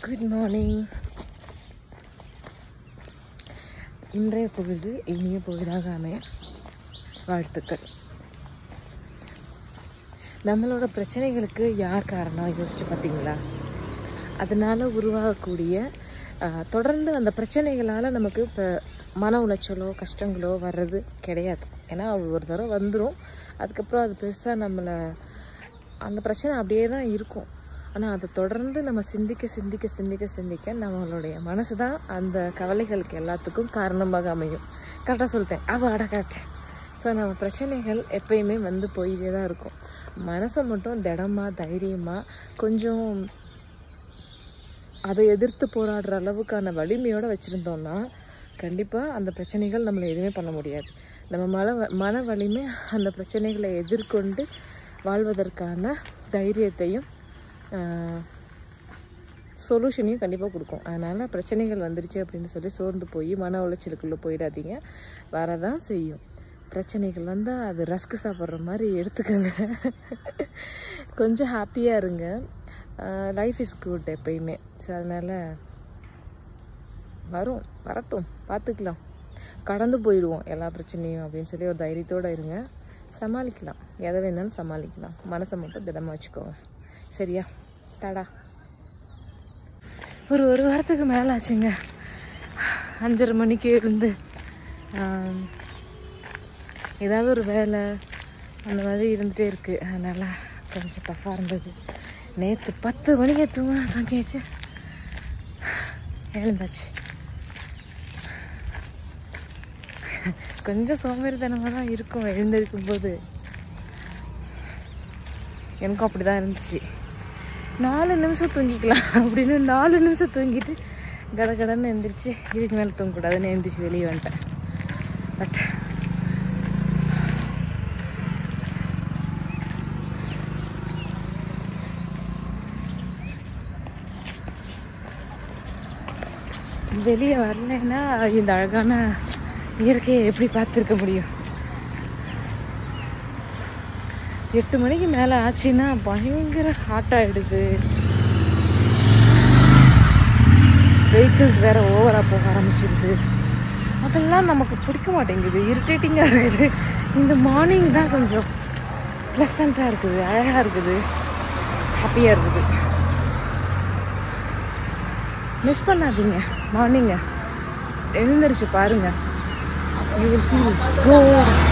Good morning. இன்றைய பொழுது இனிய பொழுதாக அமைய வாழ்த்துக்கள். நம்மளோட பிரச்சனைகளுக்கு யார் காரணம் யோசிச்சு பார்த்தீங்களா? அதனால் உருவாகக்கூடிய தொடர்ந்து அந்த பிரச்சனைகளால் நமக்கு இப்போ மன உளைச்சலோ கஷ்டங்களோ வர்றது கிடையாது. ஏன்னா ஒரு தடவை வந்துடும், அதுக்கப்புறம் அது பெருசாக நம்மளை அந்த பிரச்சனை அப்படியே தான் இருக்கும். ஆனால் அதை தொடர்ந்து நம்ம சிந்திக்க சிந்திக்க சிந்திக்க சிந்திக்க நம்மளுடைய மனசு தான் அந்த கவலைகளுக்கு எல்லாத்துக்கும் காரணமாக அமையும். கரெக்டாக சொல்லிட்டேன், கரெக்ட். ஸோ நம்ம பிரச்சனைகள் எப்பயுமே வந்து போயிட்டே தான் இருக்கும். மனசை மட்டும் திடமாக தைரியமாக கொஞ்சம் அதை எதிர்த்து போராடுற அளவுக்கான வலிமையோடு வச்சுருந்தோம்னா கண்டிப்பாக அந்த பிரச்சனைகள் நம்மளை எதுவுமே பண்ண முடியாது. நம்ம மன வலிமை அந்த பிரச்சனைகளை எதிர்கொண்டு வாழ்வதற்கான தைரியத்தையும் சொல்யூஷனையும் கண்டிப்பாக கொடுக்கும். அதனால் பிரச்சனைகள் வந்துருச்சு அப்படின்னு சொல்லி சோர்ந்து போய் மன உளைச்சலுக்குள்ளே போயிடாதீங்க. வரதான் செய்யும். பிரச்சனைகள் வந்தால் அது ரஸ்க்கு சாப்பிட்ற மாதிரி எடுத்துக்கோங்க. கொஞ்சம் ஹாப்பியாக இருங்க. லைஃப் இஸ் குட் எப்பயுமே. ஸோ அதனால் வரட்டும், பார்த்துக்கலாம், கடந்து போயிடுவோம் எல்லா பிரச்சனையும் அப்படின்னு சொல்லி ஒரு தைரியத்தோடு இருங்க. சமாளிக்கலாம், எதை வேணாலும் சமாளிக்கலாம். மனசை மட்டும் திடமாக வச்சுக்கோங்க. சரியா? தடா. ஒரு வாரத்துக்கு மேலே ஆச்சுங்க. 5:30 மணிக்கு இருந்து ஏதாவது ஒரு வேலை அந்த மாதிரி இருந்துகிட்டே இருக்குது. அதனால் கொஞ்சம் டஃப்பாக இருந்தது. நேற்று 10 மணிக்கு தூங்கினா தூங்கியாச்சு, எழுந்தாச்சு. கொஞ்சம் சோம்பேறித்தனமாக தான் இருக்கும் எழுந்திருக்கும் போது. எனக்கும் அப்படி தான் இருந்துச்சு. 4 நிமிஷம் தூங்கிக்கலாம் அப்படின்னு 4 நிமிஷம் தூங்கிட்டு கடன்னு எழுந்திரிச்சு இதுக்கு மேலே தூங்கக்கூடாதுன்னு எழுந்திரிச்சு வெளியே வந்துட்டேன். பட் வெளியே வரலைன்னா இந்த அழகான இயற்கையை எப்படி பார்த்துருக்க முடியும்? 8 மணிக்கு மேலே ஆச்சுன்னா பயங்கர ஹாட் ஆகிடுது. வெஹிக்கிள்ஸ் வேறு ஓவராக போக ஆரம்பிச்சிடுது. அதெல்லாம் நமக்கு பிடிக்க மாட்டேங்குது, இரிட்டேட்டிங்காக இருக்குது. இந்த மார்னிங் தான் கொஞ்சம் ப்ளசண்ட்டாக இருக்குது, அழகாக இருக்குது, ஹாப்பியாக இருக்குது. மிஸ் பண்ணாதீங்க மார்னிங்கை. எழுந்திரிச்சு பாருங்கள், யூ வில் ஃபீல் குட்.